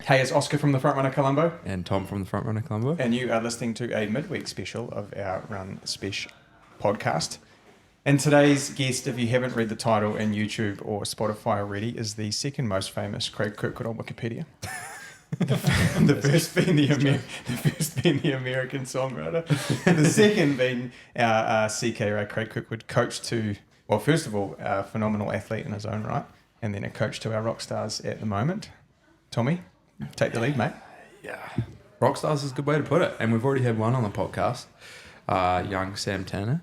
Hey, it's Oscar from the Front Runner Colombo. And Tom from the Front Runner Colombo. And you are listening to a midweek special of our Run Spesh podcast. And today's guest, if you haven't read the title in YouTube or Spotify already, is the second most famous Craig Kirkwood on Wikipedia. the first being the American songwriter. The second being our CK Craig Kirkwood, coach to, well, first of all, a phenomenal athlete in his own right, and then a coach to our rock stars at the moment. Tommy, take the lead, mate. Yeah. Rock stars is a good way to put it. And we've already had one on the podcast, young Sam Tanner.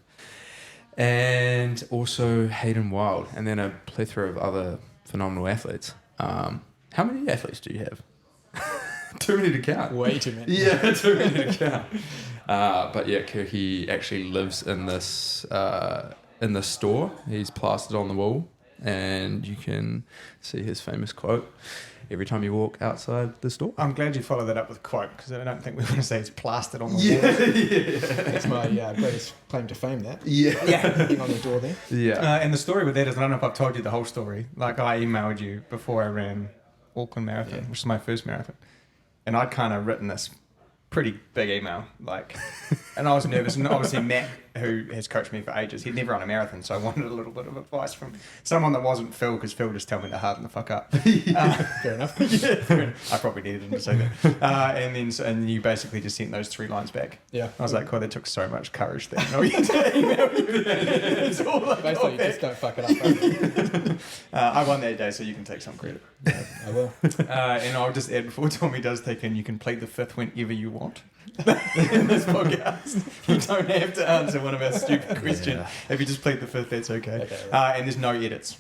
And also Hayden Wilde. And then a plethora of other phenomenal athletes. How many athletes do you have? Too many to count. Way too many. Yeah, too many to count. But yeah, Kirky actually lives in this store. He's plastered on the wall. And you can see his famous quote every time you walk outside the store. I'm glad you followed that up with a quote, because I don't think we want to say it's plastered on the wall. Yeah. That's my greatest claim to fame, that. Yeah. Hanging on the door there. Yeah. And the story with that is, I don't know if I've told you the whole story. Like, I emailed you before I ran Auckland Marathon, which is my first marathon. And I'd kind of written this pretty big email, and I was nervous. And obviously Matt, who has coached me for ages, he'd never run a marathon, so I wanted a little bit of advice from someone that wasn't Phil, because Phil just told me to harden the fuck up. Fair enough. Yeah, I probably needed him to say that. And you basically just sent those 3 lines back. Yeah. I was like, "God, that took so much courage to email you." It's all I Basically, you just don't fuck it up. I won that day, so you can take some credit. Yeah, I will. And I'll just add, before Tommy does take in, you can plead the fifth whenever you want. In this podcast, you don't have to answer one of our stupid questions. Yeah. If you just plead the fifth, that's okay. Okay, right. And there's no edits.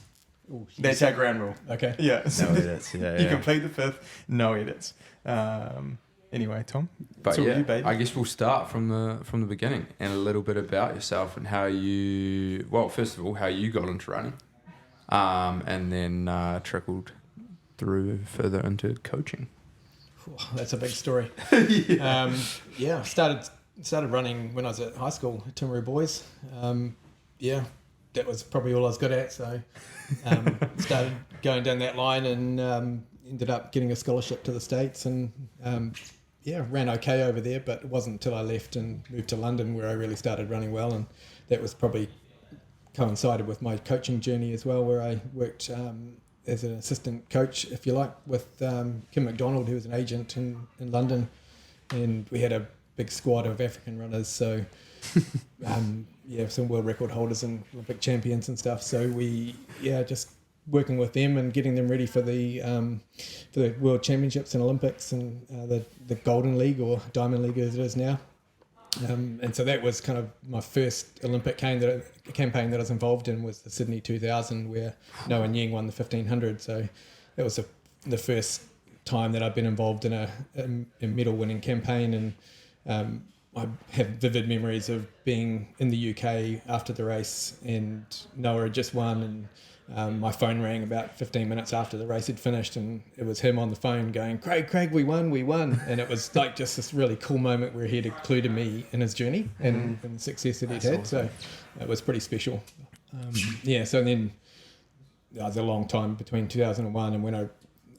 Ooh, That's our ground rule. okay. Yeah. No edits. Yeah, You can plead the fifth, no edits. Anyway, Tom, But it's all yeah, you, baby. I guess we'll start from the beginning and a little bit about yourself and how you, well, first of all, how you got into running, and then trickled through further into coaching. That's a big story. Yeah. Started running when I was at high school at Timaru Boys. That was probably all I was good at. So started going down that line and ended up getting a scholarship to the States and ran okay over there. But it wasn't until I left and moved to London where I really started running well, and that was probably coincided with my coaching journey as well, where I worked as an assistant coach, if you like, with Kim McDonald, who was an agent in London, and we had a big squad of African runners, so some world record holders and Olympic champions and stuff. So we just working with them and getting them ready for the World Championships and Olympics and the Golden League, or Diamond League as it is now. And so that was kind of my first Olympic campaign that I was involved in, was the Sydney 2000, where Noah Nying won the 1500. So that was the first time that I've been involved in a medal-winning campaign. And I have vivid memories of being in the UK after the race, and Noah had just won, and my phone rang about 15 minutes after the race had finished, and it was him on the phone going, Craig, we won. And it was like just this really cool moment where he had included me in his journey and the success that he'd had. Awesome. So it was pretty special. So then it was a long time between 2001 and when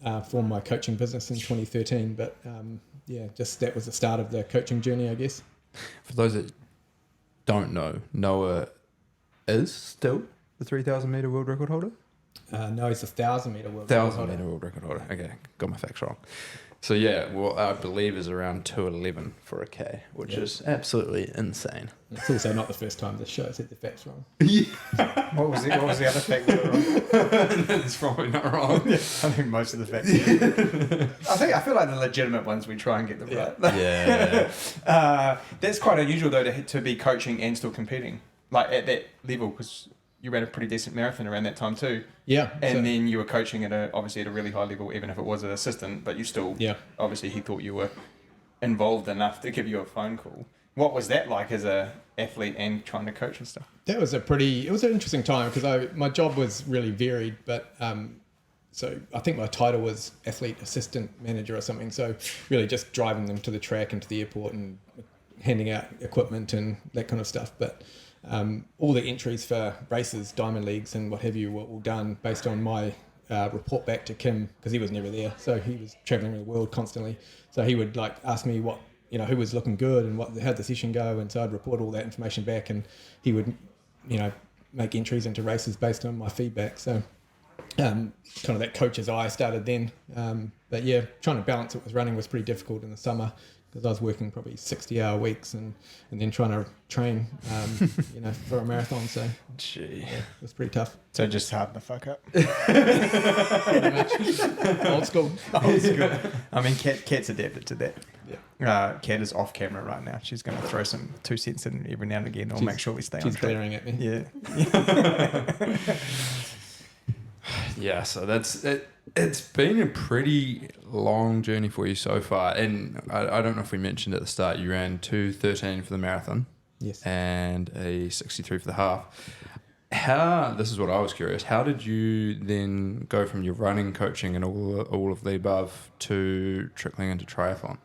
I formed my coaching business in 2013. But just that was the start of the coaching journey, I guess. For those that don't know, Noah is still the 3,000 metre world record holder? No, he's a 1,000 metre world record holder. 1,000 metre world record holder. Okay, got my facts wrong. So yeah, what I believe is around 2:11 for a K, which is absolutely insane. It's also not the first time this show said the facts wrong. What was the other fact that were wrong? That's probably not wrong. I think most of the facts. I feel like the legitimate ones we try and get them right. Yeah. That's quite unusual though, to be coaching and still competing, like at that level, because you ran a pretty decent marathon around that time too. Yeah. And then you were coaching obviously at a really high level, even if it was an assistant, but you still, obviously he thought you were involved enough to give you a phone call. What was that like as a athlete and trying to coach and stuff? That was it was an interesting time, because my job was really varied, but so I think my title was athlete assistant manager or something. So really just driving them to the track and to the airport and handing out equipment and that kind of stuff. But all the entries for races, Diamond Leagues and what have you were all done based on my report back to Kim because he was never there. So he was traveling the world constantly. So he would like ask me what, who was looking good and how'd the session go. And so I'd report all that information back, and he would, make entries into races based on my feedback. So kind of that coach's eye started then. But yeah, trying to balance it with running was pretty difficult in the summer because I was working probably 60-hour weeks and then trying to train, for a marathon. So Gee. yeah, it was pretty tough. So just hard to fuck up. Pretty much. Old school. Old school. I mean, Kat's adapted to that. Yeah. Kat is off camera right now. She's going to throw some 2 cents in every now and again. I'll make sure we stay on She's track. glaring at me. Yeah. Yeah, so that's it. It's been a pretty long journey for you so far, and I don't know if we mentioned at the start you ran 2:13 for the marathon, Yes. and a 63 for the half. This is what I was curious. How did you then go from your running, coaching, and all of the above to trickling into triathlon?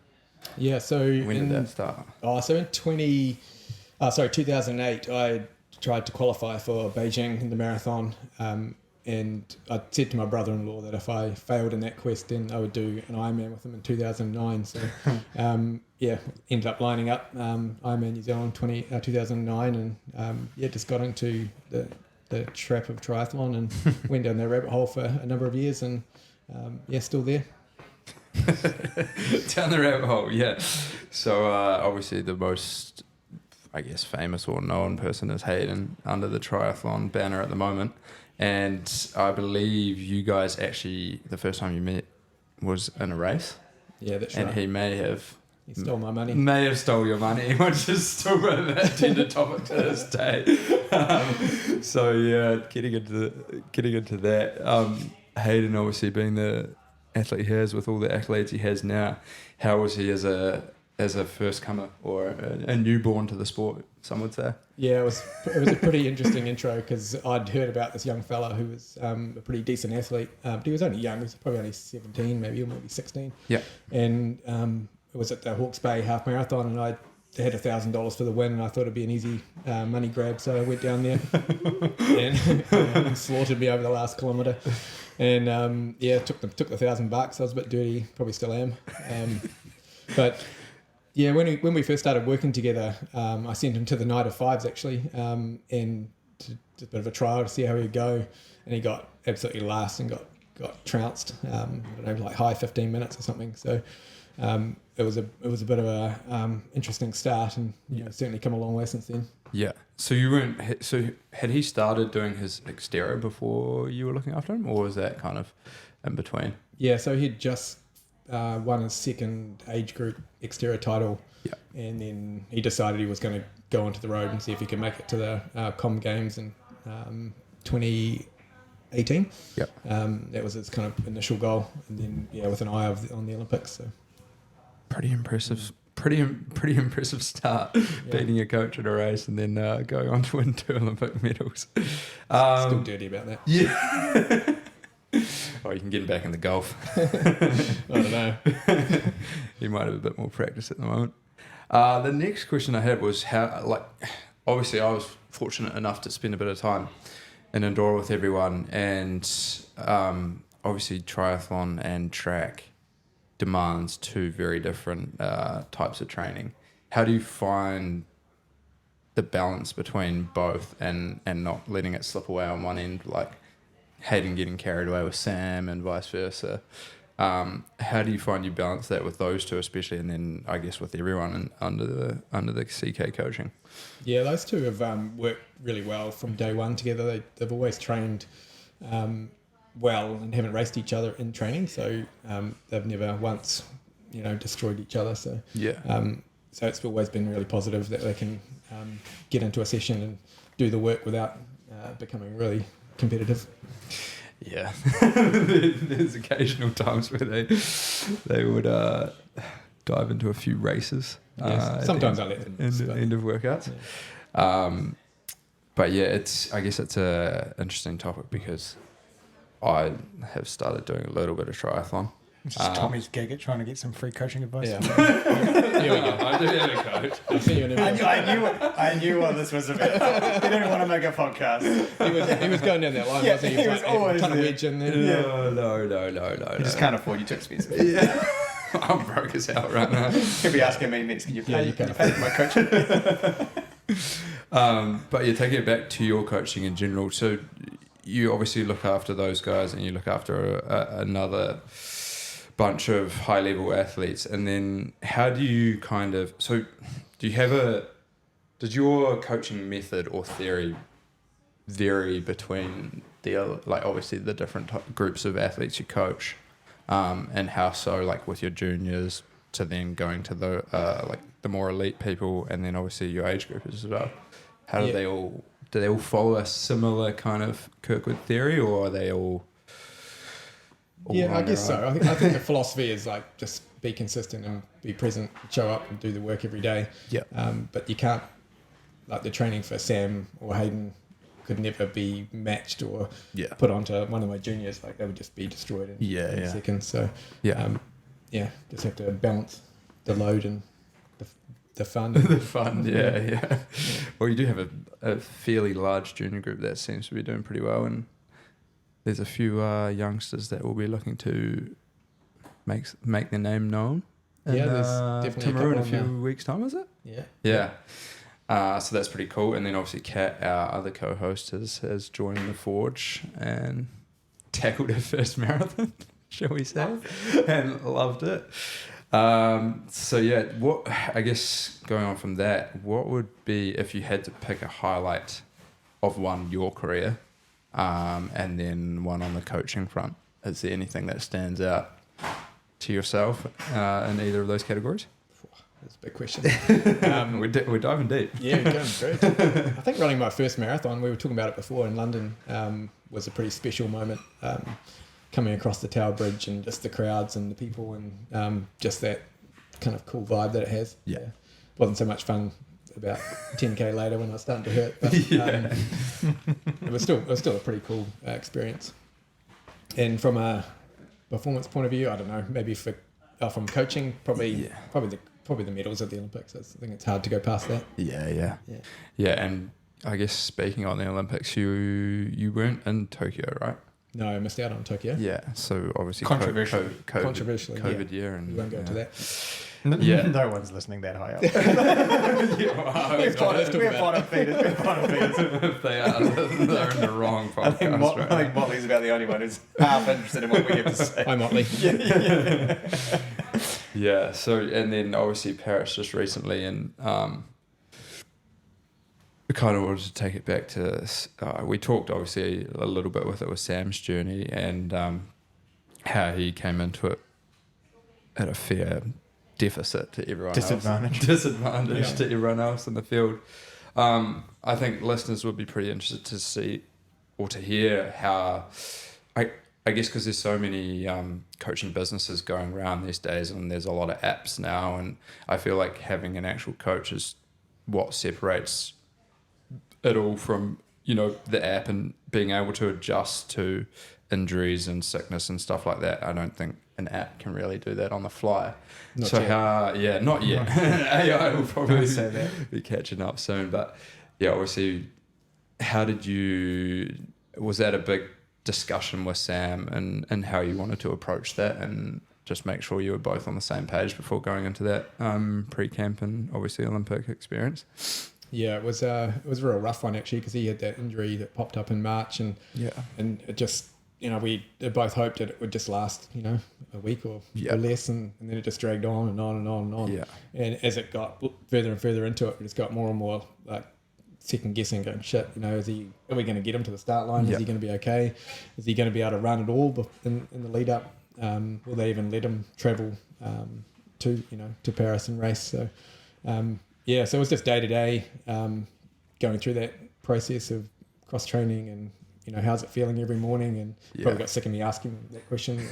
Yeah. So When did that start? So in 2008, I tried to qualify for Beijing in the marathon. And I said to my brother-in-law that if I failed in that quest, then I would do an Ironman with him in 2009. So, ended up lining up Ironman New Zealand 2009, and just got into the trap of triathlon and went down that rabbit hole for a number of years, and still there. Down the rabbit hole, yeah. So obviously the most, I guess, famous or known person is Hayden under the triathlon banner at the moment. And I believe you guys actually, the first time you met was in a race. Yeah, that's and right. And he may have... He stole my money. May have stole your money, which is still a bit of a tender topic to this day. Getting into that, Hayden obviously being the athlete he has with all the accolades he has now, how was he as a first comer or a newborn to the sport, some would say? Yeah, it was a pretty interesting intro because I'd heard about this young fella who was a pretty decent athlete, but he was only young. He was probably only 17, maybe 16. Yeah. And it was at the Hawke's Bay Half Marathon, and they had $1,000 for the win, and I thought it'd be an easy money grab, so I went down there and slaughtered me over the last kilometre. And took the $1,000. I was a bit dirty, probably still am. But yeah, when we first started working together, I sent him to the Night of Fives actually, and to a bit of a trial to see how he'd go, and he got absolutely last and got trounced. I don't know, like high 15 minutes or something. So it was a bit of a interesting start, and certainly come a long way since then. Yeah. So had he started doing his Xterra before you were looking after him, or was that kind of in between? Yeah. So he'd just won his second age group Xterra title, and then he decided he was going to go onto the road and see if he could make it to the Com Games in 2018. Yep. That was his kind of initial goal, and then with an eye on the Olympics. So pretty impressive. Pretty impressive start, beating your coach at a race and then going on to win 2 Olympic medals. Still dirty about that. Yeah. Oh, you can get him back in the golf. I don't know. He might have a bit more practice at the moment. The next question I had was how, obviously I was fortunate enough to spend a bit of time in Andorra with everyone, and obviously triathlon and track demands 2 very different types of training. How do you find the balance between both and not letting it slip away on one end, like Hayden getting carried away with Sam and vice versa? How do you find you balance that with those 2 especially, and then I guess with everyone under the CK coaching? Yeah, those 2 have worked really well from day one together. They've always trained well and haven't raced each other in training, so they've never once destroyed each other. So so it's always been really positive that they can get into a session and do the work without becoming really competitive. Yeah. There's occasional times where they would dive into a few races. Yes. Sometimes I let them. At the end of workouts. Yeah. But yeah, I guess it's a interesting topic because I have started doing a little bit of triathlon, It's just Tommy's gig at trying to get some free coaching advice. Yeah. Here we go. I do have a coach. I see you in I knew what this was about. He didn't want to make a podcast. He was going down that line, wasn't he? he was always trying to there. wedge in there. No. He just can't afford you too expensive. Yeah. I'm broke as hell right now. He'll be asking me next, can you pay, you can. pay for my coaching? But yeah, taking it back to your coaching in general. So you obviously look after those guys and you look after another bunch of high level athletes. And then how do you does your coaching method or theory vary between obviously the different groups of athletes you coach? And how so, like with your juniors to then going to the the more elite people, and then obviously your age group as well. How do they all follow a similar kind of Kirkwood theory, or are they all Yeah, I guess so. I think the philosophy is like just be consistent and be present, show up and do the work every day. Yeah. But you can't, like the training for Sam or Hayden could never be matched or put onto one of my juniors. Like they would just be destroyed in a second. So just have to balance the load and the fun. the fun, yeah. Well, you do have a fairly large junior group that seems to be doing pretty well, and there's a few youngsters that will be looking to make their name known. Yeah, there's definitely in a few weeks' time, is it? Yeah. So that's pretty cool. And then obviously Kat, our other co-host, has joined the Forge and tackled her first marathon, shall we say, and loved it. So yeah, what I guess going on from that, what would be if you had to pick a highlight of your career, and then one on the coaching front? Is there anything that stands out to yourself in either of those categories? That's a big question. We're diving deep. Yeah, we're going great. I think running my first marathon, we were talking about it before in London, was a pretty special moment. Coming across the Tower Bridge and just the crowds and the people and just that kind of cool vibe that it has. Yeah. It wasn't so much fun about 10k later when I was starting to hurt, but it was still a pretty cool experience. And from a performance point of view, I don't know, maybe from coaching, probably the medals at the Olympics. I think it's hard to go past that. Yeah. And I guess speaking on the Olympics, you weren't in Tokyo, right? No, I missed out on Tokyo. Yeah, so obviously controversially, COVID year, and we won't go into that. No one's listening that high up. We're bottom feeders. If they are, they're in the wrong podcast. I think Motley's about the only one who's half interested in what we have to say. Hi, Motley. Yeah. So and then obviously Paris just recently, and we kind of wanted to take it back to. We talked obviously a little bit with Sam's journey and how he came into it at a fair deficit to everyone else. Disadvantage to everyone else in the field. I think listeners would be pretty interested to see or to hear how. I guess because there's so many coaching businesses going around these days, and there's a lot of apps now, and I feel like having an actual coach is what separates it all from the app and being able to adjust to injuries and sickness and stuff like that. I don't think an app can really do that on the fly. Not yet. AI will probably be catching up soon, but yeah, obviously, was that a big discussion with Sam and how you wanted to approach that and just make sure you were both on the same page before going into that pre-camp and obviously Olympic experience? Yeah, it was a real rough one actually, because he had that injury that popped up in March, and it just we both hoped that it would just last a week or less, and then it just dragged on and on and on and on. Yeah. And as it got further and further into it, it just got more and more like second guessing, going shit. Are we going to get him to the start line? Is he going to be okay? Is he going to be able to run at all in the lead up? Will they even let him travel to Paris and race? So. So it was just day to day, going through that process of cross training and how's it feeling every morning, and probably got sick of me asking that question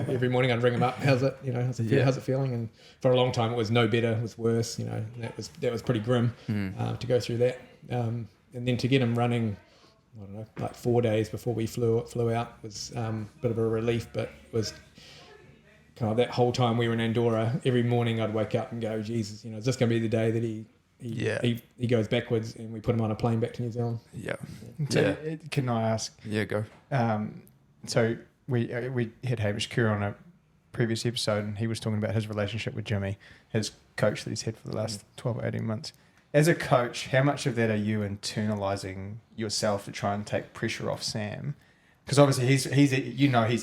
every morning. I'd ring him up, how's it how's it feeling? And for a long time it was no better, it was worse. That was pretty grim to go through that, and then to get him running, I don't know, like 4 days before we flew out was a bit of a relief, but was kind of that whole time we were in Andorra, every morning I'd wake up and go, Jesus, is this going to be the day that he goes backwards and we put him on a plane back to New Zealand? Yeah. So, can I ask? Yeah, go. So we had Hamish Kerr on a previous episode, and he was talking about his relationship with Jimmy, his coach that he's had for the last 12 or 18 months. As a coach, how much of that are you internalising yourself to try and take pressure off Sam? Because obviously he's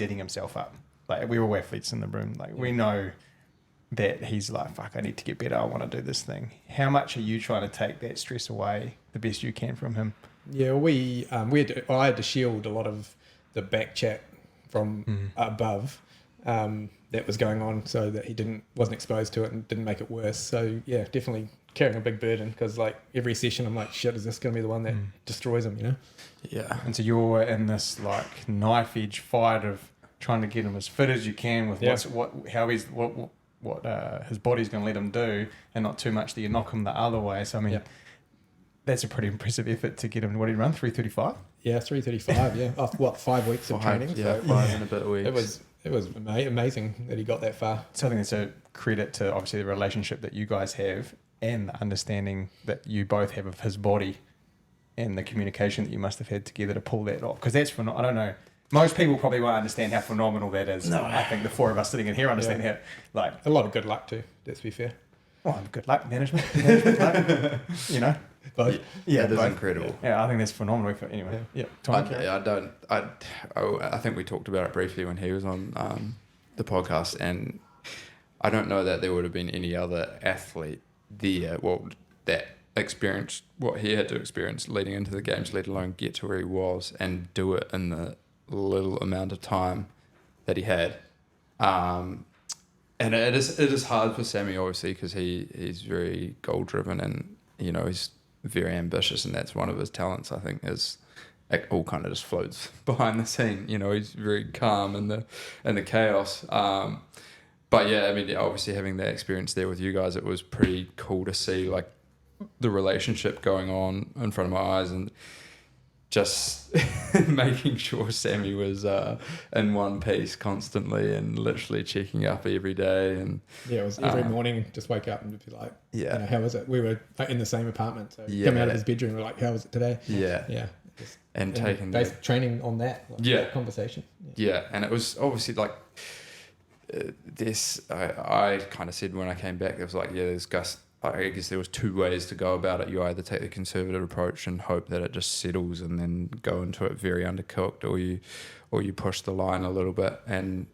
eating himself up. Like, we're all athletes in the room. Like, we know that he's like, fuck, I need to get better. I want to do this thing. How much are you trying to take that stress away the best you can from him? Yeah, I had to shield a lot of the back chat from above that was going on, so that he wasn't exposed to it and didn't make it worse. So yeah, definitely carrying a big burden, because like every session I'm like, shit, is this going to be the one that destroys him? Yeah. And so you're in this like knife edge fight of trying to get him as fit as you can with what his body's going to let him do, and not too much that you knock him the other way. So I mean, that's a pretty impressive effort to get him. What did he run? 3:35. Yeah, 3:35. Yeah, after 5 weeks of training. Yeah, 5 and a bit of weeks. It was amazing that he got that far. So I think it's a credit to obviously the relationship that you guys have and the understanding that you both have of his body and the communication that you must have had together to pull that off. Because that's I don't know. Most people probably won't understand how phenomenal that is. No. I think the four of us sitting in here understand how, like... A lot of good luck too, let's be fair. Well, good luck, management luck, But yeah, it is incredible. Yeah, I think that's phenomenal. Anyway, I think we talked about it briefly when he was on the podcast, and I don't know that there would have been any other athlete there, that experienced what he had to experience leading into the games, let alone get to where he was and do it in the little amount of time that he had. And it is hard for Sammy, obviously, because he's very goal driven, and he's very ambitious, and that's one of his talents. I think is it all kind of just floats behind the scene. He's very calm in the chaos. But yeah, I mean, obviously having that experience there with you guys, it was pretty cool to see like the relationship going on in front of my eyes, and just making sure Sammy was in one piece constantly and literally checking up every day. And yeah, it was every morning, just wake up and be like, how is it? We were in the same apartment, so come out of his bedroom, we're like, how is it today? And taking training on that that conversation. And it was obviously like this. I kind of said when I came back, it was like, there's Gus. I guess there was two ways to go about it. You either take the conservative approach and hope that it just settles and then go into it very undercooked, or you push the line a little bit. And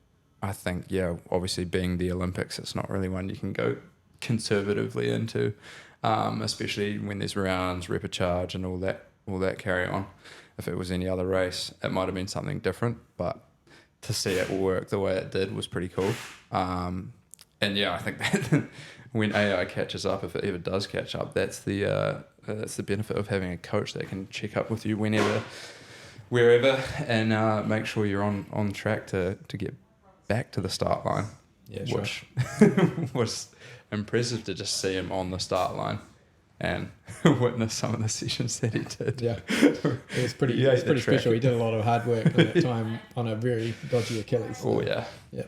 I think, obviously being the Olympics, it's not really one you can go conservatively into, especially when there's rounds, repechage, and all that carry on. If it was any other race, it might have been something different, but to see it work the way it did was pretty cool. And I think that when AI catches up, if it ever does catch up, that's the benefit of having a coach that can check up with you whenever, wherever, and make sure you're on track to get back to the start line. Yeah, sure. Which was impressive to just see him on the start line and witness some of the sessions that he did. Yeah, it was pretty special. He did a lot of hard work at that time on a very dodgy Achilles. So. Oh yeah. Yeah.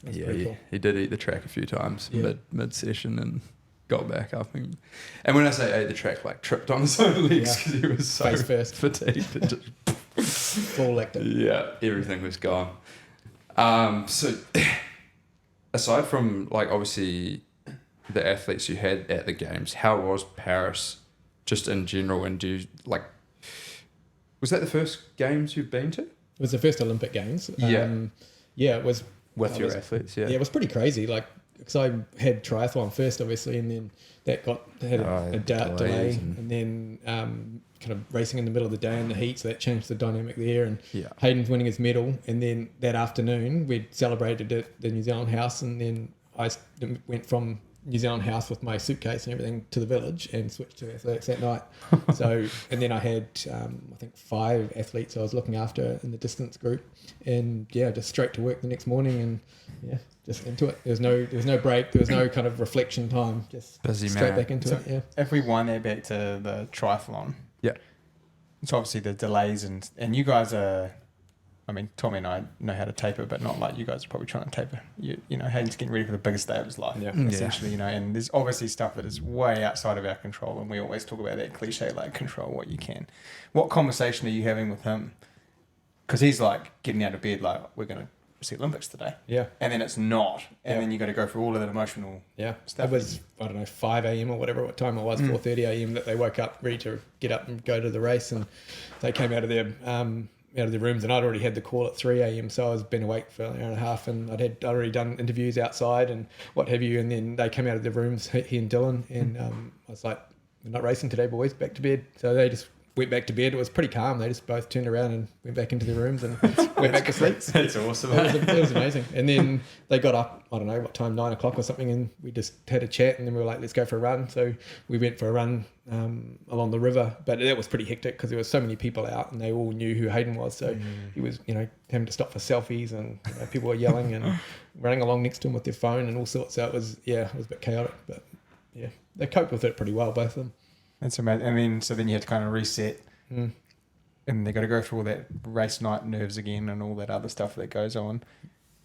Cool. He did eat the track a few times mid session and got back up, and when I say ate the track, like tripped on his own legs because he was so fatigued. It just full lecture. Yeah, everything was gone. So aside from like obviously the athletes you had at the games, how was Paris just in general? And was that the first games you've been to? It was the first Olympic Games. It was. With your athletes, yeah, it was pretty crazy. Like, because I had triathlon first, obviously, and then that had a delay, and then kind of racing in the middle of the day in the heat, so that changed the dynamic there. And Hayden's winning his medal, and then that afternoon we celebrated at the New Zealand House, and then I went from New Zealand House with my suitcase and everything to the village and switched to athletics that night. So, and then I had I think 5 athletes I was looking after in the distance group, and just straight to work the next morning, and just into it. There was no break. There was no kind of reflection time. Just busy straight man. Back into it. Yeah. If we wind that back to the triathlon, it's obviously the delays and you guys are I mean, Tommy and I know how to taper, but not like you guys are probably trying to taper. You know, Hayden's getting ready for the biggest day of his life, essentially, you know, and there's obviously stuff that is way outside of our control, and we always talk about that cliche, like, control what you can. What conversation are you having with him? Because he's like getting out of bed, like, we're going to see Olympics today. Yeah. And then it's not. And then you got to go through all of that emotional stuff. It was, I don't know, 5 a.m. or whatever, what time it was, 4:30 a.m. that they woke up ready to get up and go to the race. And they came out of their rooms, and I'd already had the call at 3 a.m. So I was been awake for an hour and a half, and I'd already done interviews outside and what have you. And then they came out of their rooms, he and Dylan, and I was like, we're not racing today, boys, back to bed. So they just went back to bed. It was pretty calm. They just both turned around and went back into their rooms and went back to sleep. That's awesome. It was amazing. And then they got up, I don't know what time, 9 o'clock or something, and we just had a chat, and then we were like, let's go for a run. So we went for a run along the river, but that was pretty hectic because there were so many people out, and they all knew who Hayden was. So he was, you know, having to stop for selfies, and you know, people were yelling and running along next to him with their phone and all sorts. So it was a bit chaotic, but yeah, they coped with it pretty well, both of them. That's amazing. I mean, so then you had to kind of reset, and they got to go through all that race night nerves again and all that other stuff that goes on.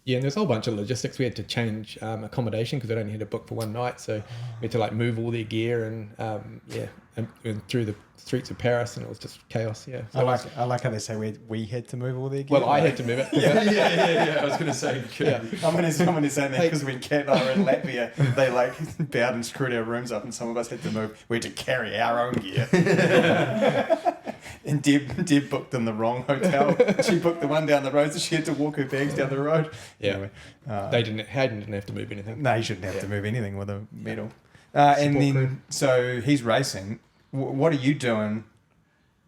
Yeah, and there's a whole bunch of logistics. We had to change accommodation because they'd only had a book for one night, so we had to like move all their gear and through the streets of Paris, and it was just chaos. Yeah, so I like how they say we had to move all their gear. Well, I had to move it. Yeah. I was going to say, I'm going to say that because when Kat and I were in Latvia, they like bowed and screwed our rooms up, and some of us had to move. We had to carry our own gear. And Deb booked in the wrong hotel. She booked the one down the road, so she had to walk her bags down the road. Yeah, anyway, Hayden didn't have to move anything. No, he shouldn't have to move anything with a medal. And then crew. So he's racing. What are you doing?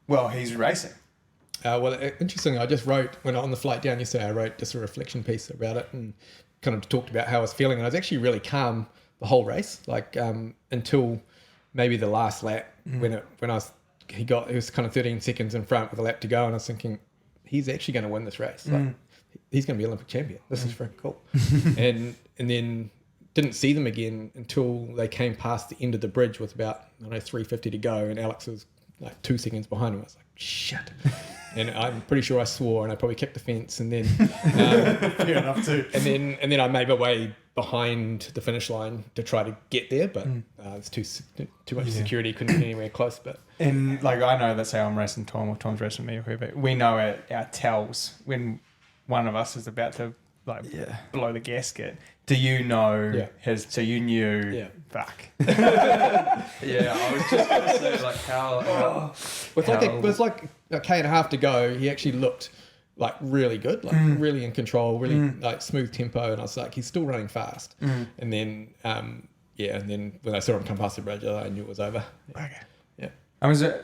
Well, he's racing. Well, interesting. I just wrote, when on the flight down yesterday, I wrote just a reflection piece about it and kind of talked about how I was feeling. And I was actually really calm the whole race, like until maybe the last lap when he was kind of 13 seconds in front with a lap to go, and I was thinking, he's actually going to win this race. Like, he's going to be Olympic champion. This is freaking cool. and then didn't see them again until they came past the end of the bridge with about 350 to go, and Alex was like 2 seconds behind him. I was like, shit. And I'm pretty sure I swore, and I probably kicked the fence, and then fair enough too. And then I made my way behind the finish line to try to get there, but it's too much security, couldn't get anywhere close. But and like I know, let's say I'm racing Tom or Tom's racing me or whoever, we know our tells when one of us is about to blow the gasket. Do you know his? So you knew. Yeah. Fuck. Yeah, I was just going to say like how. It was like a K and a half to go. He actually looked like really good, like really in control, really like smooth tempo, and I was like, he's still running fast. And then and then when I saw him come past the bridge, I knew it was over. Yeah. Okay. Yeah.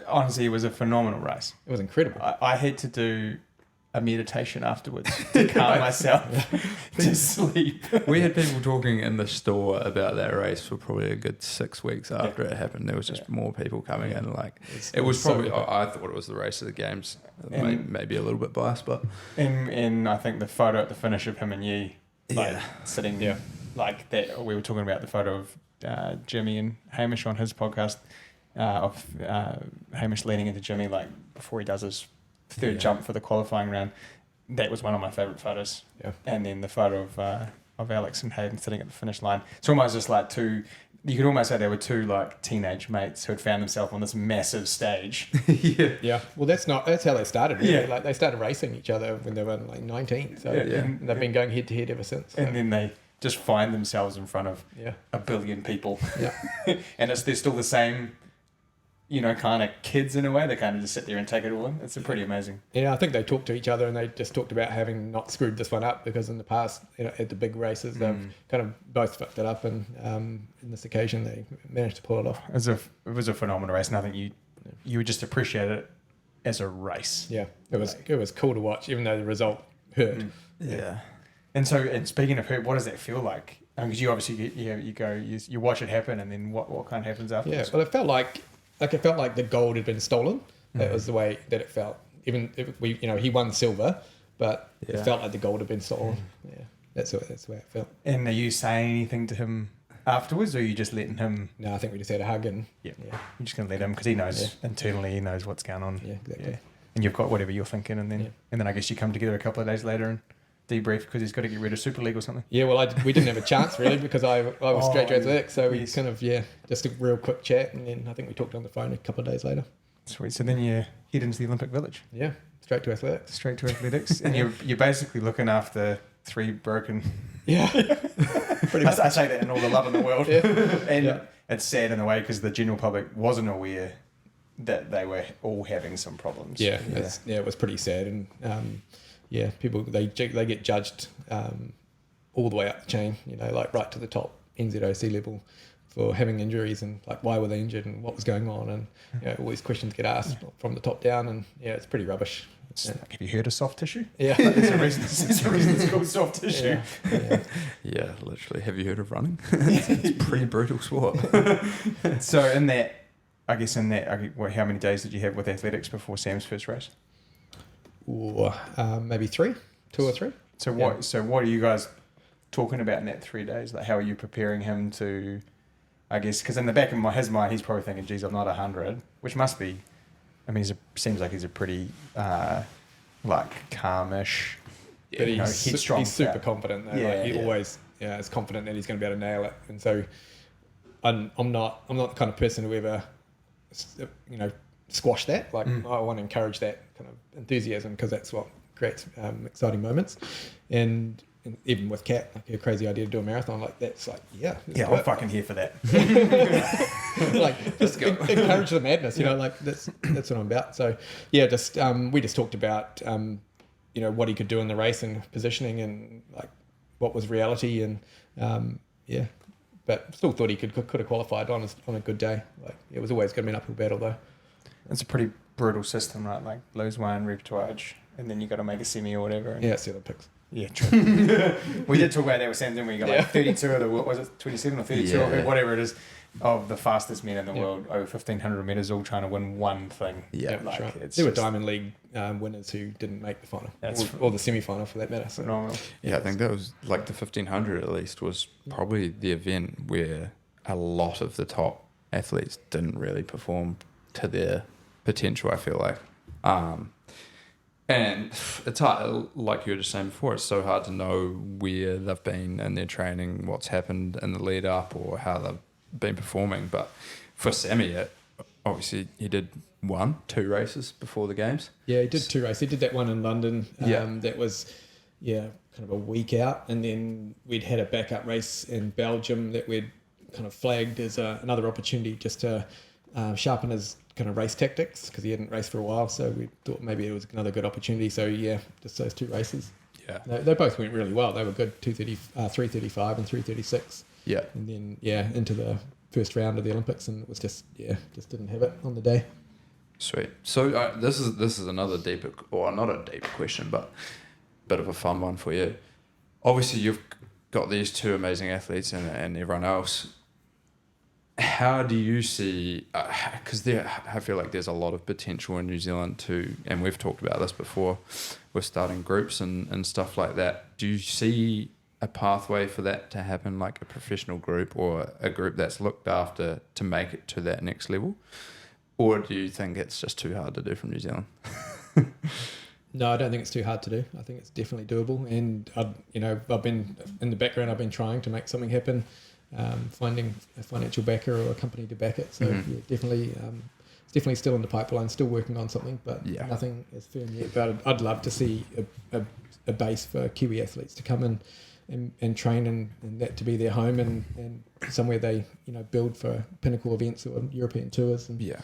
Honestly, it was a phenomenal race. It was incredible. I had to do a meditation afterwards to calm myself to sleep. We had people talking in the store about that race for probably a good 6 weeks after it happened. There was just more people coming in. Like it was probably. I thought it was the race of the games. Maybe a little bit biased, but and I think the photo at the finish of him and Yi, sitting like that. We were talking about the photo of Jimmy and Hamish on his podcast of Hamish leading into Jimmy like before he does his third jump for the qualifying round. That was one of my favourite photos. Yeah. And then the photo of Alex and Hayden sitting at the finish line. It's almost just like two. You could almost say they were two like teenage mates who had found themselves on this massive stage. Yeah. Well, that's how they started. Really. Yeah. Like they started racing each other when they were like 19. So and they've been going head to head ever since. So. And then they just find themselves in front of a billion people. Yeah. And they're still the same. You know, kind of kids in a way. They kind of just sit there and take it all in. It's pretty amazing. Yeah, I think they talked to each other and they just talked about having not screwed this one up because in the past, at the big races, they've kind of both fucked it up, and in this occasion, they managed to pull it off. It was a phenomenal race, and I think you would just appreciate it as a race. Yeah, it was cool to watch, even though the result hurt. Yeah. And speaking of hurt, what does that feel like? Because you obviously you watch it happen, and then what kind of happens afterwards? Yeah, well, it felt like the gold had been stolen. That was the way that it felt. Even if he won silver, but it felt like the gold had been stolen. Yeah, that's the way it felt. And are you saying anything to him afterwards, or are you just letting him? No, I think we just had a hug and you're just gonna let him because he knows internally he knows what's going on. Yeah, exactly. and you've got whatever you're thinking, and then I guess you come together a couple of days later and debrief because he's got to get rid of Super League or something. Yeah, well, we didn't have a chance really because I was straight to athletics, so we yes. kind of just a real quick chat, and then I think we talked on the phone a couple of days later. Sweet. So then you head into the Olympic Village. Yeah, straight to athletics. Straight to athletics, and you're basically looking after 3 broken. Yeah, pretty much. I say that in all the love in the world, Yeah. and Yeah. it's sad in a way because the general public wasn't aware that they were all having some problems. Yeah, it was pretty sad, and people they get judged all the way up the chain, like right to the top NZOC level for having injuries and like why were they injured and what was going on, and all these questions get asked from the top down, and it's pretty rubbish. Have you heard of soft tissue? Yeah, There's a reason it's called soft tissue. Yeah, literally. Have you heard of running? It's a pretty brutal sport. So how many days did you have with athletics before Sam's first race? Or maybe 2 or 3. So what are you guys talking about in that 3 days? Like, how are you preparing him to? I guess because in the back of his mind, he's probably thinking, "Geez, I'm not 100," which must be. I mean, seems like he's a pretty calmish, But headstrong. he's super confident. Though. Yeah, He always is confident that he's going to be able to nail it. And so I'm not the kind of person who ever squash that. Like I want to encourage that kind of enthusiasm because that's what creates exciting moments. And even with Kat, like her crazy idea to do a marathon, like that's like I'm fucking here for that. like just encourage the madness, like that's what I'm about. So we just talked about what he could do in the race and positioning and like what was reality and but still thought he could have qualified on a good day. Like it was always going to be an uphill battle though. It's a pretty brutal system, right? Like lose one, repertoire, and then you got to make a semi or whatever. And It's the Olympics. Yeah, true. We did talk about that with Sam, didn't we? You got like 32 of the, what was it, 27 or 32 or whatever it is, of the fastest men in the world over 1,500 metres, all trying to win one thing. Yeah, that's right. It's There were Diamond League winners who didn't make the final, or the semi-final for that matter. So. Phenomenal. Yeah, I think that was like the 1,500 at least was probably the event where a lot of the top athletes didn't really perform to their potential, I feel like. And it's hard, like you were just saying before, it's so hard to know where they've been in their training, what's happened in the lead up or how they've been performing. But for Sammy, obviously he did 2 races before the games. Yeah, he did 2 races. He did that one in London. That was, kind of a week out. And then we'd had a backup race in Belgium that we'd kind of flagged as another opportunity just to sharpen his kind of race tactics because he hadn't raced for a while, so we thought maybe it was another good opportunity. So just those 2 races. Yeah, they both went really well. They were good, 3:35 and 3:36. Yeah, and then into the first round of the Olympics, and it was just didn't have it on the day. Sweet. So this is another deeper, or not a deep question, but a bit of a fun one for you. Obviously, you've got these 2 amazing athletes and everyone else. How do you see, because I feel like there's a lot of potential in New Zealand too, and we've talked about this before, with starting groups and stuff like that. Do you see a pathway for that to happen, like a professional group or a group that's looked after to make it to that next level? Or do you think it's just too hard to do from New Zealand? No, I don't think it's too hard to do. I think it's definitely doable. And, I've been, in the background, I've been trying to make something happen. Finding a financial backer or a company to back it. So definitely, it's definitely still in the pipeline, still working on something, but nothing is firm yet. But I'd love to see a base for Kiwi athletes to come in and train and that to be their home and somewhere they build for pinnacle events or European tours. And,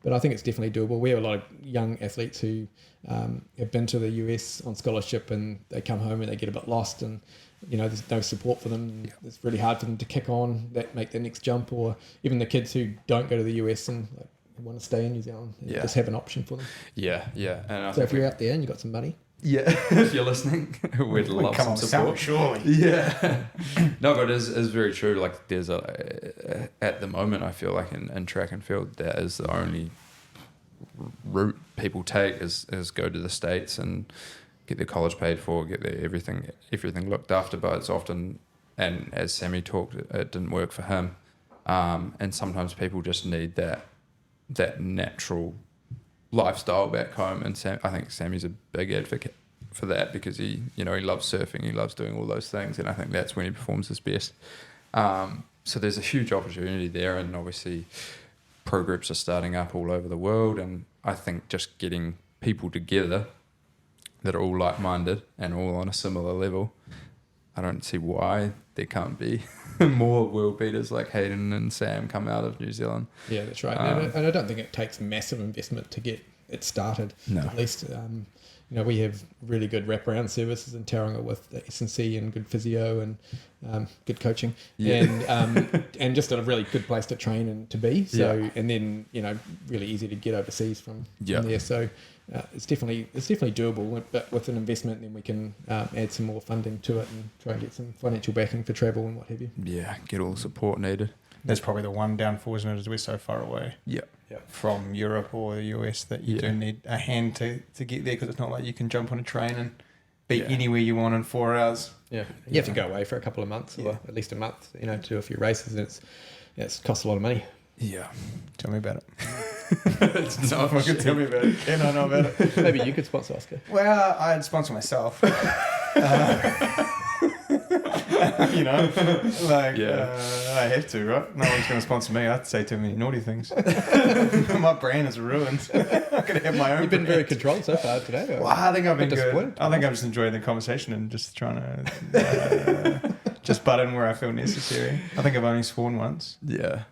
but I think it's definitely doable. We have a lot of young athletes who have been to the US on scholarship and they come home and they get a bit lost and there's no support for them. It's really hard for them to kick on, make their next jump, or even the kids who don't go to the US and want to stay in New Zealand, just have an option for them. Yeah. And so if you're out there and you've got some money, if you're listening, we'd love some support. Surely. Yeah. No, but it's very true. Like there's at the moment, I feel like in track and field, that is the only route people take is go to the States and get their college paid for, get their everything looked after. But it's often, and as Sammy talked, it didn't work for him. And sometimes people just need that natural lifestyle back home. And I think Sammy's a big advocate for that because he loves surfing, he loves doing all those things, and I think that's when he performs his best. So there's a huge opportunity there, and obviously pro groups are starting up all over the world, and I think just getting people together that are all like-minded and all on a similar level, I don't see why there can't be more world beaters like Hayden and Sam come out of New Zealand. Yeah, that's right. And I don't think it takes massive investment to get it started. No. At least, we have really good wraparound services in Tauranga with the S&C and good physio and good coaching, and just a really good place to train and to be. So, and then really easy to get overseas from there. So it's definitely doable, but with an investment, then we can add some more funding to it and try and get some financial backing for travel and what have you. Yeah, get all the support needed. That's probably the one downfall, isn't it? Is we're so far away. Yeah. From Europe or the US that you do need a hand to get there, because it's not like you can jump on a train and be anywhere you want in 4 hours. Yeah, you have to go away for a couple of months or at least a month, to do a few races, and it costs a lot of money. Yeah, tell me about it. It's not fucking tell me about it. Can I know about it? Maybe you could sponsor Oscar. Well, I'd sponsor myself. I have to, right? No one's going to sponsor me. I'd say too many naughty things. My brain is ruined. I could have my own. You've been brand. very controlled so far today. Well, I think I've been disappointed. good. I think I'm just enjoying the conversation and just trying to just butt in where I feel necessary. I think I've only sworn once. Yeah.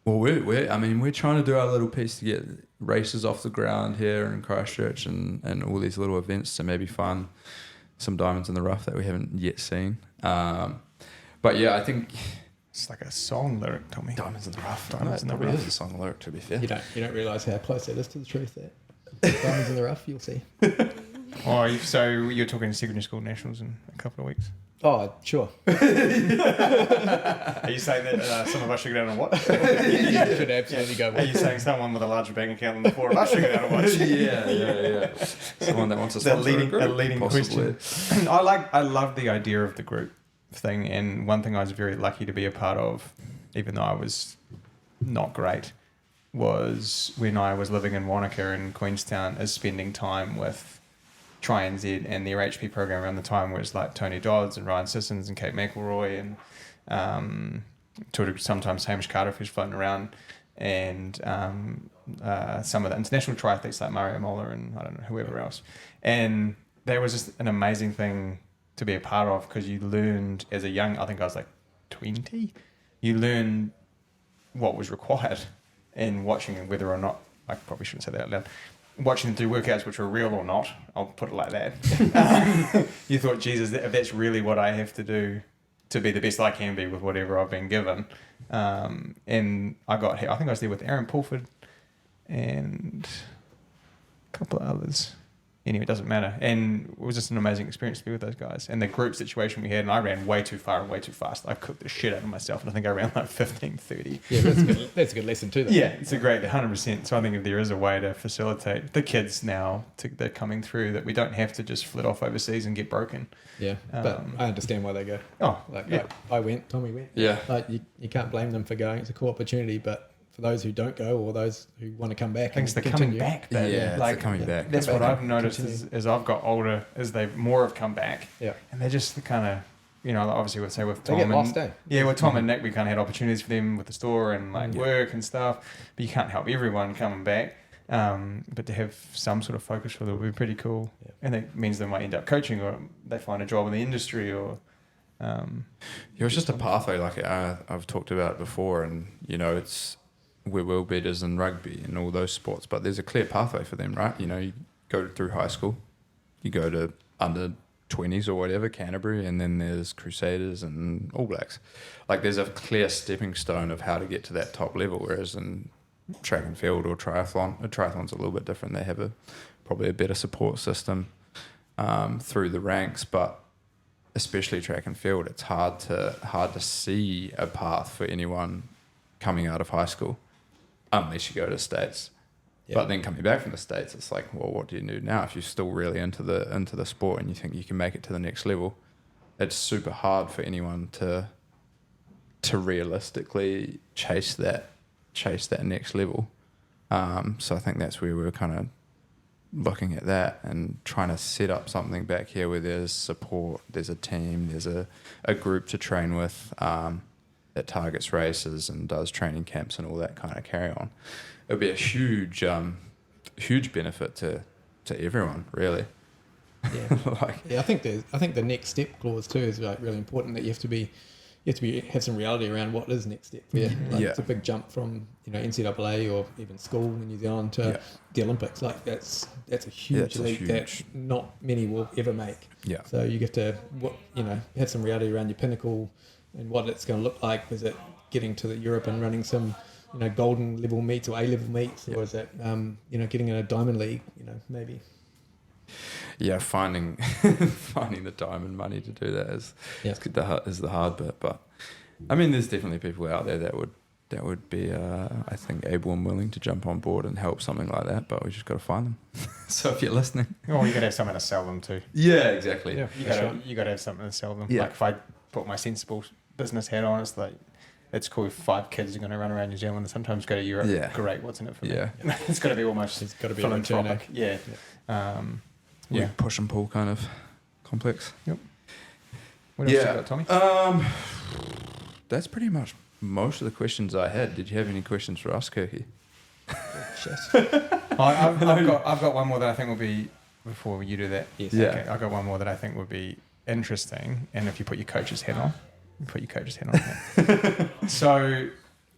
Well, we're trying to do our little piece to get races off the ground here in Christchurch and all these little events to maybe find some diamonds in the rough that we haven't yet seen. But yeah, I think it's like a song lyric, Tommy. Diamonds in the rough. Diamonds in the rough. It is a song lyric, to be fair. You don't realise how close that is to the truth. That diamonds in the rough, you'll see. So you're talking secondary school nationals in a couple of weeks? Oh, sure. Are you saying that some of us should go down and watch? You should absolutely go watch. Are you saying someone with a larger bank account than the 4 of us should go down and watch? Yeah. Someone that wants to sponsor a leading question. I love the idea of the group thing, and one thing I was very lucky to be a part of, even though I was not great, was when I was living in Wanaka in Queenstown, is spending time with Try NZ and their HP program around the time, where it's like Tony Dodds and Ryan Sissons and Kate McElroy and sometimes Hamish Carter, who's floating around, and some of the international triathletes like Mario Mola and I don't know, whoever else. And that was just an amazing thing to be a part of, because you learned as a young, I think I was like 20, you learned what was required in watching, whether or not, I probably shouldn't say that out loud, watching them do workouts which were real or not, I'll put it like that. You thought, Jesus, if that's really what I have to do to be the best I can be with whatever I've been given. And I think I was there with Aaron Pulford and a couple of others. Anyway, it doesn't matter. And it was just an amazing experience to be with those guys. And the group situation we had, and I ran way too far and way too fast. I cooked the shit out of myself, and I think I ran like 15:30. Yeah, that's a good lesson too, though. Yeah, it's a great 100%. So I think if there is a way to facilitate the kids now that are coming through, that we don't have to just flit off overseas and get broken. Yeah, but I understand why they go. Oh, like yeah. I went, Tommy went. Yeah. Like you can't blame them for going. It's a cool opportunity, but for those who don't go or those who want to come back, I think it's the coming back. Though. Yeah, it's the coming back. That's what I've noticed as I've got older, is they more have come back. Yeah. And they're just the kind of, obviously with Tom they get lost, eh? Yeah, with Tom and Nick, we kind of had opportunities for them with the store and work and stuff, but you can't help everyone coming back. But to have some sort of focus for them would be pretty cool. Yeah. And that means they might end up coaching, or they find a job in the industry, or it's just a pathway. Like I've talked about it before, and we're world beaters in rugby and all those sports, but there's a clear pathway for them, right? You go through high school, you go to under 20s or whatever, Canterbury, and then there's Crusaders and All Blacks. Like there's a clear stepping stone of how to get to that top level, whereas in track and field or triathlon's a little bit different. They have probably a better support system through the ranks, but especially track and field, it's hard to see a path for anyone coming out of high school unless you go to the States. Yep. But then coming back from the States, it's like, well, what do you do now if you're still really into the sport and you think you can make it to the next level? It's super hard for anyone to realistically chase that next level. So I think that's where we're kind of looking at that and trying to set up something back here where there's support, there's a team, there's a group to train with that targets races and does training camps and all that kind of carry on. It would be a huge benefit to everyone, really. Yeah, I think the next step clause too is like really important, that you have to have some reality around what is next step. It's a big jump from NCAA or even school in New Zealand to the Olympics. Like that's a huge leap that not many will ever make. Yeah. So you have to have some reality around your pinnacle and what it's going to look like. Is it getting to Europe and running some golden level meets or A level meets, or is it getting in a diamond league? Maybe. Yeah, finding the time and money to do that is the hard bit. But I mean, there's definitely people out there that would be I think able and willing to jump on board and help something like that. But we just got to find them. So if you're listening, you got to have something to sell them too. Yeah, exactly. Yeah, you got to have something to sell them. Yeah. Like if I put my sensible business hat on, it's like, it's cool if 5 kids are going to run around New Zealand and sometimes go to Europe. Yeah. Great, what's in it for me? Yeah. It's got to be almost philanthropic. Yeah. Push and pull kind of complex. Yep. What else you got, Tommy? That's pretty much most of the questions I had. Did you have any questions for us, Kirky? I've got one more that I think will be, before you do that. Yes. Yeah. Okay, I've got one more that I think would be interesting, and if you put your coach's hat on. So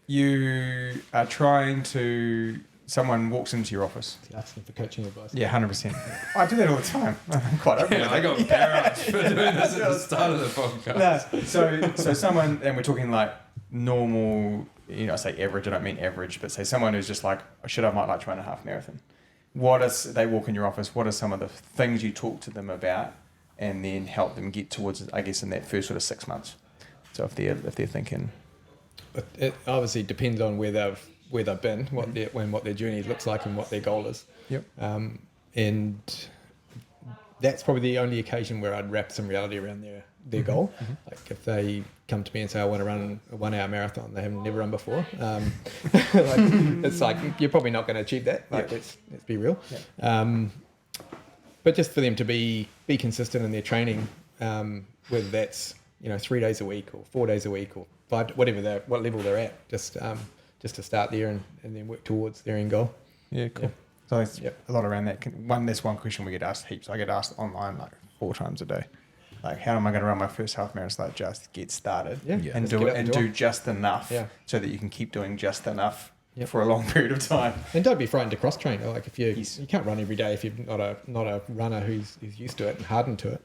you are trying to... Someone walks into your office. Asking for coaching advice. Yeah, 100%. I do that all the time. I'm quite open with it. I got embarrassed for doing this at the start of the podcast. No, so someone, and we're talking like normal, I say average, I don't mean average, but say someone who's just like, I might like to run a half marathon. They walk in your office, what are some of the things you talk to them about and then help them get towards, I guess, in that first sort of 6 months? So if they're thinking... It obviously depends on where they've been, what their journey looks like and what their goal is. Yep. And that's probably the only occasion where I'd wrap some reality around their goal. Mm-hmm. Like if they come to me and say, I want to run a 1 hour marathon, they haven't never run before. It's like, you're probably not going to achieve that. Like, let's be real. Yep. But just for them to be consistent in their training, whether that's 3 days a week or 4 days a week or 5, what level they're at, just to start there and then work towards their end goal. Yeah, cool. So there's a lot around that. That's one question we get asked heaps. I get asked online like 4 times a day. Like, how am I going to run my first half marathon? Like, just get started and do it and do just enough so that you can keep doing just enough for a long period of time. And don't be frightened to cross train. Like if you can't run every day if you're not a runner who's used to it and hardened to it.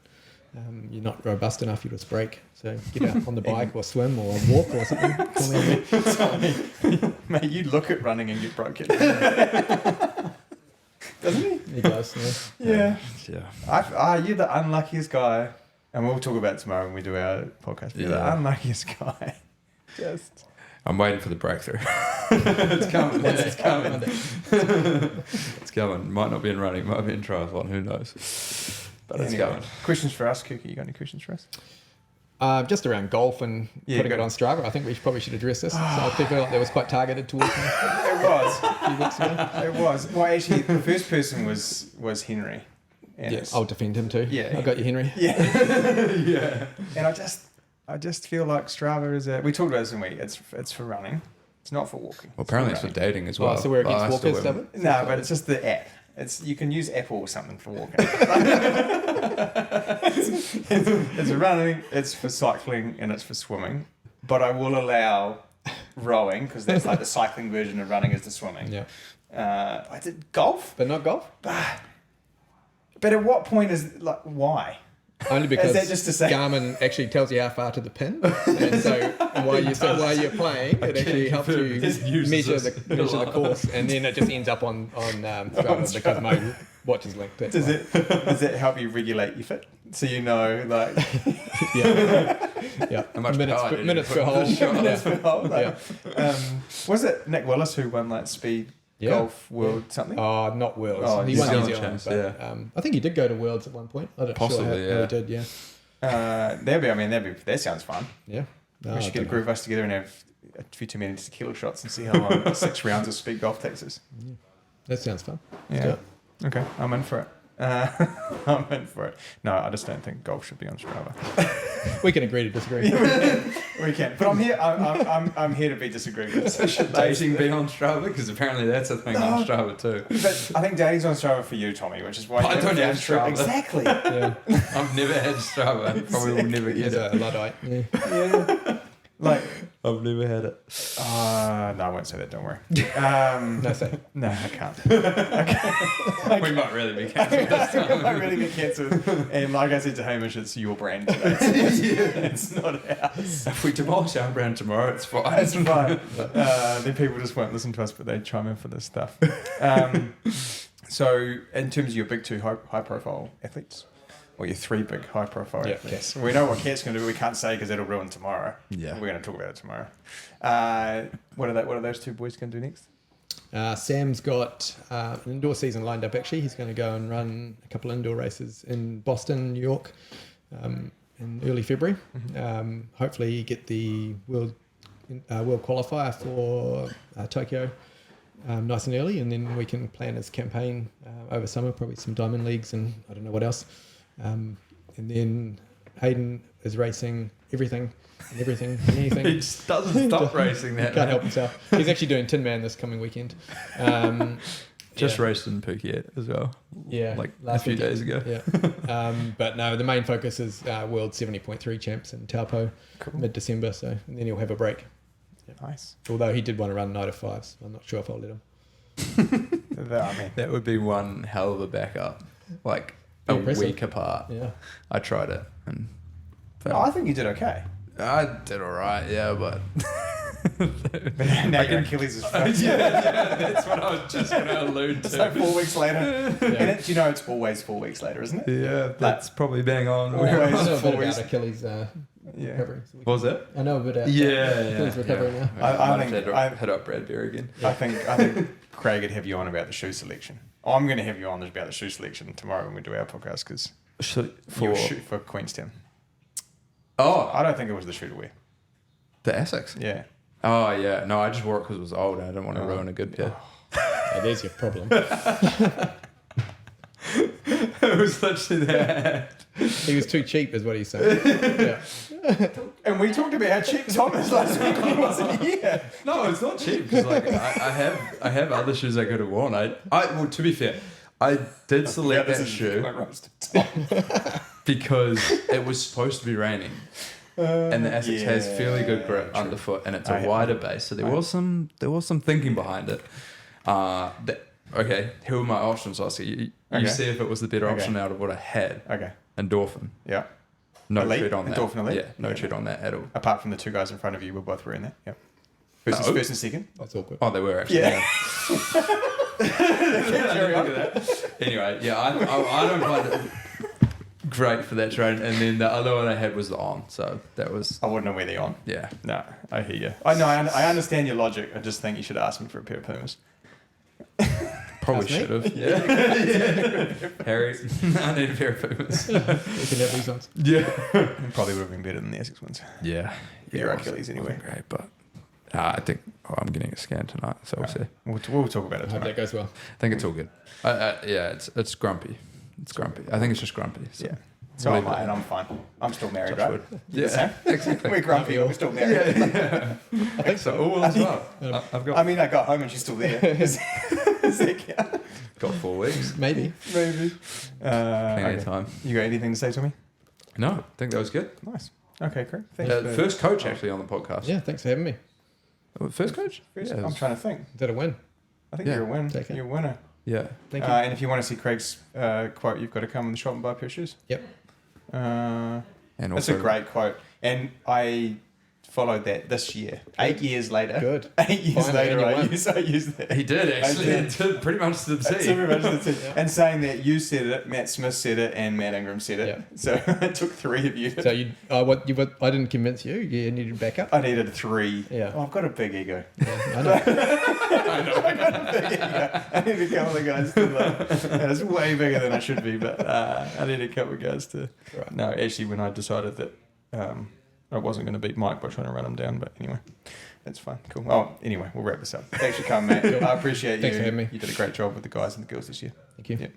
You're not robust enough, you just break. So get out on the bike or swim or walk or something. Mate, you look at running and get broken. Doesn't he? He does, yeah. Yeah. You're the unluckiest guy, and we'll talk about it tomorrow when we do our podcast. You're the unluckiest guy. I'm waiting for the breakthrough. It's coming. It's coming. It's coming. Might not be in running, might be in triathlon, who knows. But it's going. Questions for us, Kuki? You got any questions for us? Just around golf and putting it on Strava. I think we probably should address this. So I feel like that was quite targeted towards me. It was. A few weeks ago. It was. Well, actually, the first person was Henry. And I'll defend him too. Yeah. I got you, Henry. Yeah. Yeah. And I just feel like Strava is we talked about this, didn't we? It's for running. It's not for walking. Well, apparently it's for dating as well. So we're against walkers, David? No, but it's just the app. You can use Apple or something for walking. It's running, it's for cycling, and it's for swimming. But I will allow rowing because that's like the cycling version of running is the swimming. Yeah. I did golf, But not golf? but at what point why? Only because Is that just to say- Garmin actually tells you how far to the pin, and so while you're playing, it actually helps you measure the course, and then it just ends up on Strava because my watch is linked. Does it help you regulate your fit? So yeah. How much minutes per hole. Was it Nick Willis who won speed golf world something? Oh, not Worlds. Oh, he won New Zealand Zealand, but I think he did go to Worlds at one point. I don't Possibly, how he did. Yeah. That sounds fun. Yeah. We should get a group of us together and have a few too many tequila shots and see how long 6 rounds of speed golf takes us. Yeah. That sounds fun. Let's do Yeah. it. Okay, I'm in for it. I'm in for it. No, I just don't think golf should be on Strava. We can agree to disagree. We can, but I'm here. I'm here to be disagreed with. So should Dating be on Strava? Because apparently that's a thing on Strava too. But I think dating's on Strava for you, Tommy, which is why I don't have Strava. Exactly. Yeah. I've never had Strava. I probably will never get He's it. a Luddite. Yeah. Yeah. Like, I've never had it. no, I won't say that. Don't worry. No, say. No, I can't. We might really be cancelled this I time. might really be cancelled. And like I said to Hamish, it's your brand today. It's not ours. If we demolish our brand tomorrow, it's fine. It's fine. Then people just won't listen to us, but they chime in for this stuff. So, in terms of your big two high-profile athletes, or your 3 big high-profile Yeah, athletes, we know what Kat's going to do. We can't say because it'll ruin tomorrow. Yeah. We're going to talk about it tomorrow. What are those 2 boys going to do next? Sam's got an indoor season lined up, actually. He's going to go and run a couple of indoor races in Boston, New York, in early February. Hopefully get the world qualifier for Tokyo nice and early, and then we can plan his campaign over summer, probably some diamond leagues and I don't know what else. And then Hayden is racing everything and anything. He just doesn't stop racing that. Can't help himself. He's actually doing Tin Man this coming weekend. Just raced in Phuket as well. Yeah, Like a last few weekend. days ago. Yeah. But no, the main focus is World 70.3 champs in Taupo mid-December. So and then he'll have a break. Nice. Although he did want to run night of 5s. I'm not sure if I'll let him. I mean, That would be one hell of a backup. Like Be a impressive. week apart. Yeah. I tried it and I think you did okay. I did alright, yeah, but Now your Achilles is fixed. yeah, that's what I was just going to allude So to. 4 weeks later. And it, you know it's always 4 weeks later, isn't it? Yeah, that's probably bang on. Always. I know a bit 4 about weeks. Achilles Yeah. recovery. So What was it? I know a bit about Achilles recovery now. I might think have to hit up Bradbury again. I think Craig would have you on about the shoe selection. I'm going to have you on about the shoe selection tomorrow when we do our podcast because for Queenstown. Oh, I don't think it was the shoe to wear. the Essex. Yeah. Oh yeah, no, I just wore it because it was old and I didn't want to ruin a good pair. Oh, there's your problem. It was literally that. He was too cheap, is what he's saying. Yeah. And we talked about how cheap Thomas last week when he wasn't here. No, it's not cheap because like I have other shoes I could have worn. Well, to be fair, I did select that shoe because it was supposed to be raining. And the Essex has fairly good grip underfoot, and it's a wider base, so there was some thinking behind it. Okay, who were my options, Oscar? You see if it was the better option out of what I had. Okay. Endorphin. Yeah. No Elite? tread on that. Endorphin Elite? Yeah, no tread on that at all. Apart from the 2 guys in front of you, we're both wearing that. Yep. No. First and second. That's awkward. Oh, they were actually. Yeah. Carry on. Look at that. Anyway, yeah, I don't find it great for that trade. And then the other one I had was the On, so that was I wouldn't know where they're on. yeah. No, I hear you. I know. I understand your logic. I just think you should ask me for a pair of Pumas. Probably Ask me? should have. Yeah. Harry, I need a pair of Pumas. You can have these ones. Yeah. Probably would have been better than the Essex ones. Yeah. Your it Achilles wasn't anyway. Great, but I think I'm getting a scan tonight, so we'll see. We'll talk about it I hope tonight. that goes well. I think it's all good. Yeah, it's grumpy. It's grumpy. I think it's just grumpy. So. Yeah. So am I, and I'm fine. I'm still married, Touch right? wood. Yeah, exactly. We're grumpy, but we're still married. Yeah. I think so. All as well. I've got I mean, I got home and she's still there. Does that count? got 4 weeks. Maybe. Maybe. Plenty of time. You got anything to say to me? No, I think that was good. Nice. Okay, great. Thanks. for- First coach actually on the podcast. Yeah, thanks for having me. First coach? First- Yeah, it I'm was- trying to think. Is that a win? I think Yeah. you're a win. Take it. You're a winner. Yeah. Thank you. And if you want to see Craig's quote, you've got to come in the shop and buy a pair of shoes. Yep. And That's also a great quote. And I followed that this year. 8 years later. Good. 8 years Finally, later, and you I won. used that. He did actually. I did. It did pretty much to the That's T. pretty much the thing. Yeah. And saying that you said it, Matt Smith said it, and Matt Ingram said it. Yeah. So it took 3 of you. So I didn't convince you. You needed backup. I needed 3. Yeah. Oh, I've got a big ego. Yeah, I know. I got a big ego. I need a couple of guys to and it's way bigger than I should be, but I need a couple of guys to. Right. No, actually, when I decided that I wasn't going to beat Mike by trying to run him down, but anyway. That's fine. Cool. Oh, anyway, we'll wrap this up. Thanks for coming, mate. I appreciate you. Thanks for having me. You did a great job with the guys and the girls this year. Thank you. Yep.